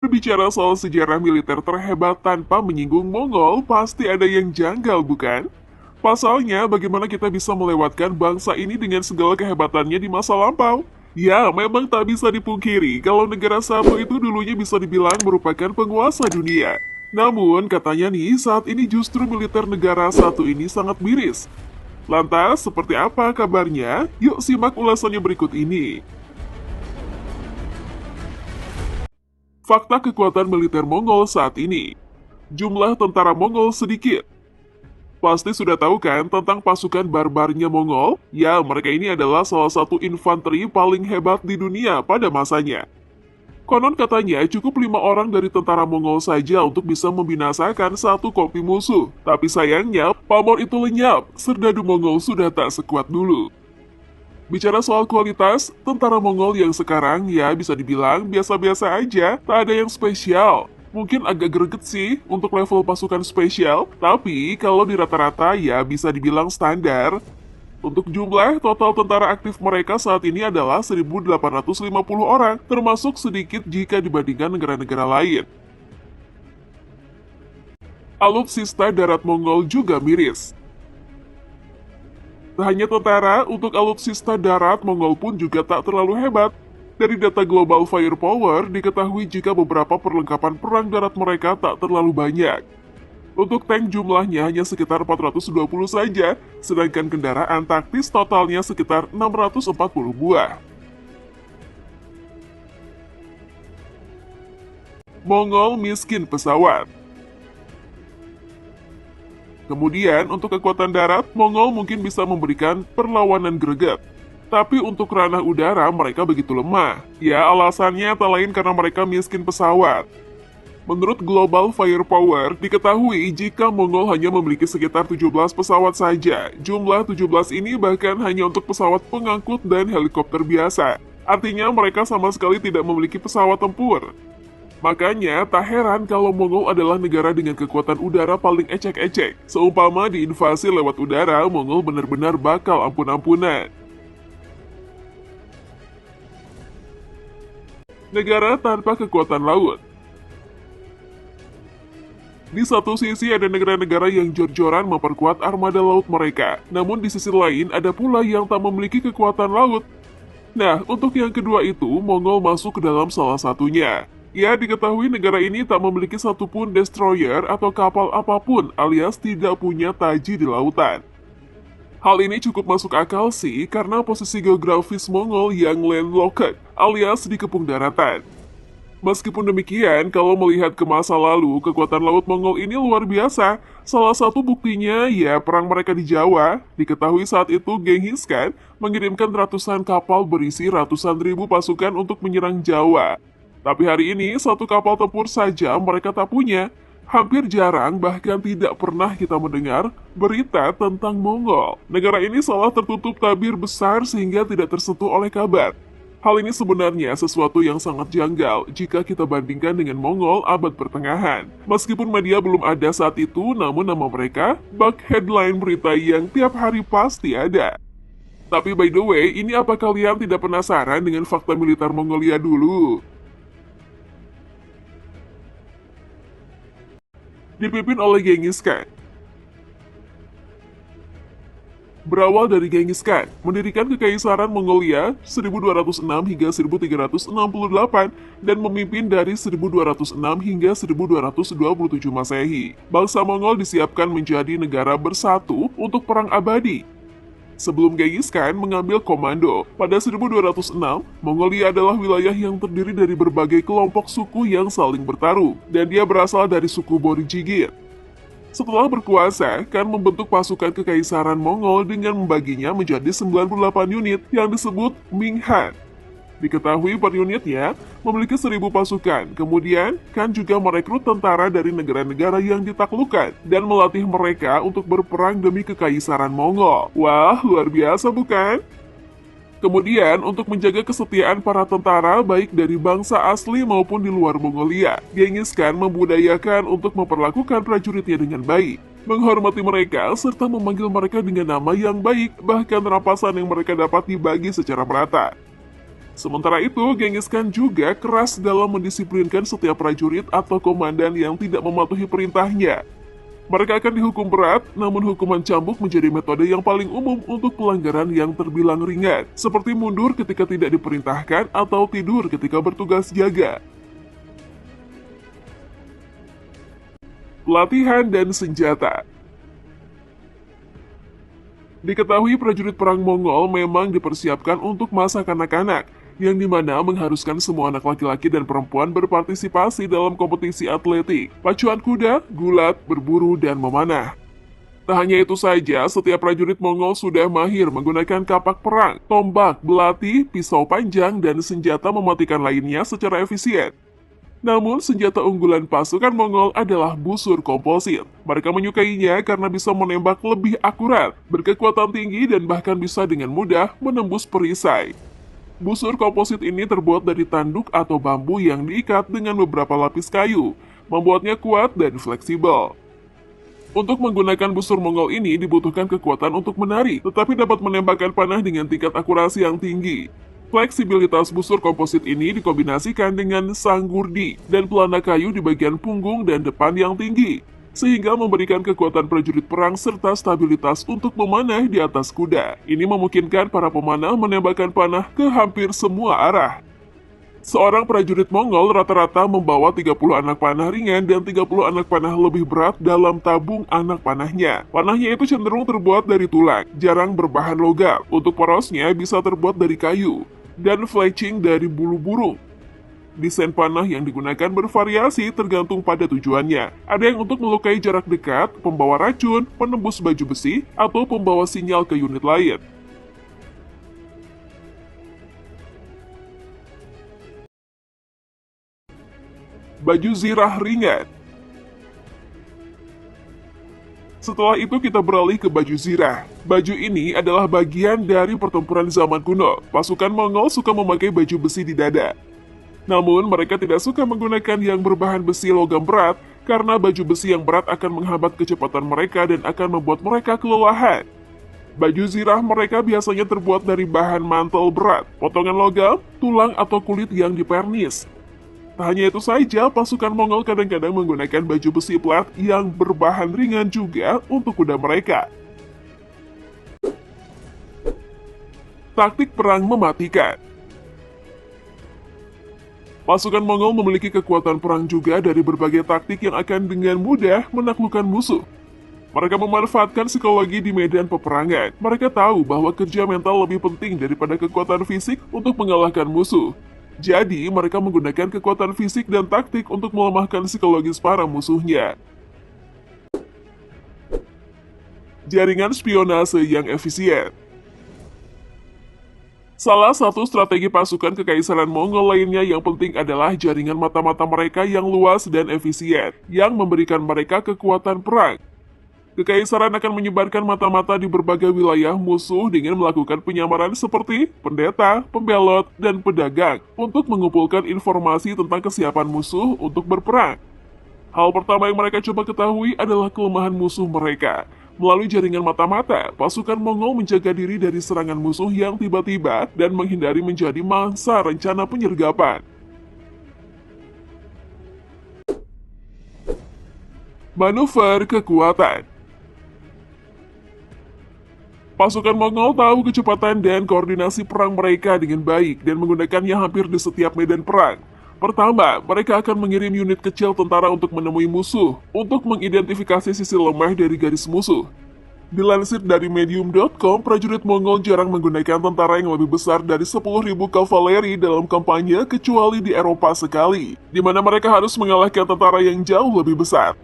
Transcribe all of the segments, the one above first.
Berbicara soal sejarah militer terhebat tanpa menyinggung Mongol, pasti ada yang janggal, bukan? Pasalnya, bagaimana kita bisa melewatkan bangsa ini dengan segala kehebatannya di masa lampau? Ya, memang tak bisa dipungkiri kalau negara satu itu dulunya bisa dibilang merupakan penguasa dunia. Namun, katanya nih, saat ini justru militer negara satu ini sangat miris. Lantas, seperti apa kabarnya? Yuk simak ulasannya berikut ini. Fakta kekuatan militer Mongol saat ini. Jumlah tentara Mongol sedikit. Pasti sudah tahu kan tentang pasukan barbarnya Mongol? Ya, mereka ini adalah salah satu infanteri paling hebat di dunia pada masanya. Konon katanya cukup 5 orang dari tentara Mongol saja untuk bisa membinasakan satu kompi musuh. Tapi sayangnya, pamor itu lenyap, serdadu Mongol sudah tak sekuat dulu. Bicara soal kualitas, tentara Mongol yang sekarang ya bisa dibilang biasa-biasa aja, tak ada yang spesial. Mungkin agak greget sih untuk level pasukan spesial, tapi kalau di rata-rata ya bisa dibilang standar. Untuk jumlah, total tentara aktif mereka saat ini adalah 1.850 orang, termasuk sedikit jika dibandingkan negara-negara lain. Alutsista darat Mongol juga miris. Tak hanya tentara, untuk alutsista darat, Mongol pun juga tak terlalu hebat. Dari data Global Firepower, diketahui jika beberapa perlengkapan perang darat mereka tak terlalu banyak. Untuk tank jumlahnya hanya sekitar 420 saja, sedangkan kendaraan taktis totalnya sekitar 640 buah. Mongol miskin pesawat. Kemudian, untuk kekuatan darat, Mongol mungkin bisa memberikan perlawanan greget. Tapi untuk ranah udara, mereka begitu lemah. Ya, alasannya tak lain karena mereka miskin pesawat. Menurut Global Firepower, diketahui jika Mongol hanya memiliki sekitar 17 pesawat saja. Jumlah 17 ini bahkan hanya untuk pesawat pengangkut dan helikopter biasa. Artinya mereka sama sekali tidak memiliki pesawat tempur. Makanya, tak heran kalau Mongol adalah negara dengan kekuatan udara paling ecek-ecek. Seumpama diinvasi lewat udara, Mongol benar-benar bakal ampun-ampunan. Negara tanpa kekuatan laut. Di satu sisi ada negara-negara yang jor-joran memperkuat armada laut mereka. Namun di sisi lain ada pula yang tak memiliki kekuatan laut. Nah, untuk yang kedua itu, Mongol masuk ke dalam salah satunya. Ya, diketahui negara ini tak memiliki satupun destroyer atau kapal apapun alias tidak punya taji di lautan. Hal ini cukup masuk akal sih karena posisi geografis Mongol yang landlocked alias dikepung daratan. Meskipun demikian, kalau melihat ke masa lalu, kekuatan laut Mongol ini luar biasa. Salah satu buktinya ya perang mereka di Jawa. Diketahui saat itu Genghis Khan mengirimkan ratusan kapal berisi ratusan ribu pasukan untuk menyerang Jawa. Tapi hari ini satu kapal tempur saja mereka tak punya. Hampir jarang bahkan tidak pernah kita mendengar berita tentang Mongol. Negara ini seolah tertutup tabir besar sehingga tidak tersentuh oleh kabar. Hal ini sebenarnya sesuatu yang sangat janggal jika kita bandingkan dengan Mongol abad pertengahan. Meskipun media belum ada saat itu, namun nama mereka bak headline berita yang tiap hari pasti ada. Tapi by the way, ini apa kalian tidak penasaran dengan fakta militer Mongolia dulu? Dipimpin oleh Genghis Khan. Berawal dari Genghis Khan, mendirikan Kekaisaran Mongolia 1206 hingga 1368 dan memimpin dari 1206 hingga 1227 Masehi. Bangsa Mongol disiapkan menjadi negara bersatu untuk perang abadi. Sebelum Genghis Khan mengambil komando, pada 1206, Mongolia adalah wilayah yang terdiri dari berbagai kelompok suku yang saling bertarung, dan dia berasal dari suku Borjigin. Setelah berkuasa, Khan membentuk pasukan Kekaisaran Mongol dengan membaginya menjadi 98 unit yang disebut Minghan. Diketahui per unitnya memiliki 1.000 pasukan. Kemudian, Khan juga merekrut tentara dari negara-negara yang ditaklukkan dan melatih mereka untuk berperang demi Kekaisaran Mongol. Wah, luar biasa bukan? Kemudian, untuk menjaga kesetiaan para tentara baik dari bangsa asli maupun di luar Mongolia, Genghis Khan membudayakan untuk memperlakukan prajuritnya dengan baik, menghormati mereka, serta memanggil mereka dengan nama yang baik, bahkan rampasan yang mereka dapat dibagi secara merata. Sementara itu, Genghis Khan juga keras dalam mendisiplinkan setiap prajurit atau komandan yang tidak mematuhi perintahnya. Mereka akan dihukum berat, namun hukuman cambuk menjadi metode yang paling umum untuk pelanggaran yang terbilang ringan, seperti mundur ketika tidak diperintahkan atau tidur ketika bertugas jaga. Pelatihan dan senjata. Diketahui prajurit perang Mongol memang dipersiapkan untuk masa kanak-kanak, yang dimana mengharuskan semua anak laki-laki dan perempuan berpartisipasi dalam kompetisi atletik, pacuan kuda, gulat, berburu, dan memanah. Tak hanya itu saja, setiap prajurit Mongol sudah mahir menggunakan kapak perang, tombak, belati, pisau panjang, dan senjata mematikan lainnya secara efisien. Namun, senjata unggulan pasukan Mongol adalah busur komposit. Mereka menyukainya karena bisa menembak lebih akurat, berkekuatan tinggi, dan bahkan bisa dengan mudah menembus perisai. Busur komposit ini terbuat dari tanduk atau bambu yang diikat dengan beberapa lapis kayu, membuatnya kuat dan fleksibel. Untuk menggunakan busur Mongol ini dibutuhkan kekuatan untuk menari, tetapi dapat menembakkan panah dengan tingkat akurasi yang tinggi. Fleksibilitas busur komposit ini dikombinasikan dengan sanggurdi dan pelana kayu di bagian punggung dan depan yang tinggi, sehingga memberikan kekuatan prajurit perang serta stabilitas untuk memanah di atas kuda. Ini memungkinkan para pemanah menembakkan panah ke hampir semua arah. Seorang prajurit Mongol rata-rata membawa 30 anak panah ringan dan 30 anak panah lebih berat dalam tabung anak panahnya. Panahnya itu cenderung terbuat dari tulang, jarang berbahan logam. Untuk porosnya bisa terbuat dari kayu dan fletching dari bulu burung. Desain panah yang digunakan bervariasi tergantung pada tujuannya. Ada yang untuk melukai jarak dekat, pembawa racun, penembus baju besi, atau pembawa sinyal ke unit lain. Baju zirah ringan. Setelah itu kita beralih ke baju zirah. Baju ini adalah bagian dari pertempuran zaman kuno. Pasukan Mongol suka memakai baju besi di dada. Namun mereka tidak suka menggunakan yang berbahan besi logam berat karena baju besi yang berat akan menghambat kecepatan mereka dan akan membuat mereka kelelahan. Baju zirah mereka biasanya terbuat dari bahan mantel berat, potongan logam, tulang atau kulit yang dipernis. Tak hanya itu saja, pasukan Mongol kadang-kadang menggunakan baju besi plat yang berbahan ringan juga untuk kuda mereka. Taktik perang mematikan. Pasukan Mongol memiliki kekuatan perang juga dari berbagai taktik yang akan dengan mudah menaklukkan musuh. Mereka memanfaatkan psikologi di medan peperangan. Mereka tahu bahwa kerja mental lebih penting daripada kekuatan fisik untuk mengalahkan musuh. Jadi, mereka menggunakan kekuatan fisik dan taktik untuk melemahkan psikologis para musuhnya. Jaringan spionase yang efisien. Salah satu strategi pasukan kekaisaran Mongol lainnya yang penting adalah jaringan mata-mata mereka yang luas dan efisien, yang memberikan mereka kekuatan perang. Kekaisaran akan menyebarkan mata-mata di berbagai wilayah musuh dengan melakukan penyamaran seperti pendeta, pembelot, dan pedagang untuk mengumpulkan informasi tentang kesiapan musuh untuk berperang. Hal pertama yang mereka coba ketahui adalah kelemahan musuh mereka. Melalui jaringan mata-mata, pasukan Mongol menjaga diri dari serangan musuh yang tiba-tiba dan menghindari menjadi mangsa rencana penyergapan. Manuver kekuatan. Pasukan Mongol tahu kecepatan dan koordinasi perang mereka dengan baik dan menggunakannya hampir di setiap medan perang. Pertama, mereka akan mengirim unit kecil tentara untuk menemui musuh, untuk mengidentifikasi sisi lemah dari garis musuh. Dilansir dari medium.com, prajurit Mongol jarang menggunakan tentara yang lebih besar dari 10.000 kavaleri dalam kampanye kecuali di Eropa sekali, di mana mereka harus mengalahkan tentara yang jauh lebih besar.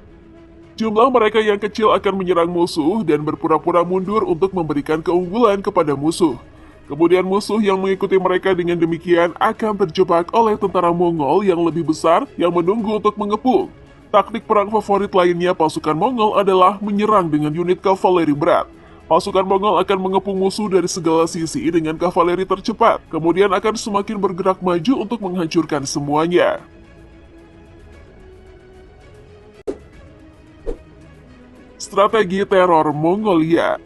Jumlah mereka yang kecil akan menyerang musuh dan berpura-pura mundur untuk memberikan keunggulan kepada musuh. Kemudian musuh yang mengikuti mereka dengan demikian akan terjebak oleh tentara Mongol yang lebih besar yang menunggu untuk mengepung. Taktik perang favorit lainnya pasukan Mongol adalah menyerang dengan unit kavaleri berat. Pasukan Mongol akan mengepung musuh dari segala sisi dengan kavaleri tercepat, kemudian akan semakin bergerak maju untuk menghancurkan semuanya. Strategi teror Mongolia.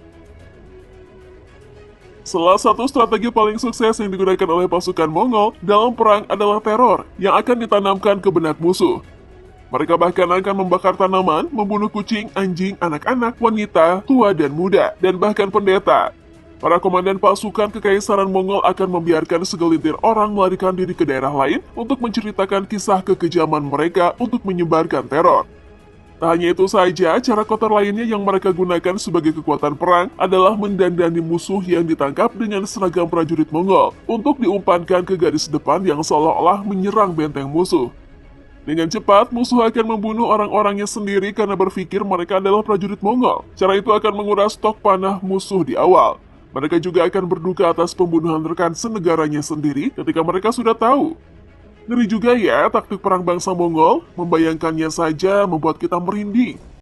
Salah satu strategi paling sukses yang digunakan oleh pasukan Mongol dalam perang adalah teror yang akan ditanamkan ke benak musuh. Mereka bahkan akan membakar tanaman, membunuh kucing, anjing, anak-anak, wanita, tua dan muda, dan bahkan pendeta. Para komandan pasukan kekaisaran Mongol akan membiarkan segelintir orang melarikan diri ke daerah lain untuk menceritakan kisah kekejaman mereka untuk menyebarkan teror. Tak hanya itu saja, cara kotor lainnya yang mereka gunakan sebagai kekuatan perang adalah mendandani musuh yang ditangkap dengan seragam prajurit Mongol untuk diumpankan ke garis depan yang seolah-olah menyerang benteng musuh. Dengan cepat, musuh akan membunuh orang-orangnya sendiri karena berpikir mereka adalah prajurit Mongol. Cara itu akan menguras stok panah musuh di awal. Mereka juga akan berduka atas pembunuhan rekan senegaranya sendiri ketika mereka sudah tahu. Ngeri juga ya taktik perang bangsa Mongol, membayangkannya saja membuat kita merinding.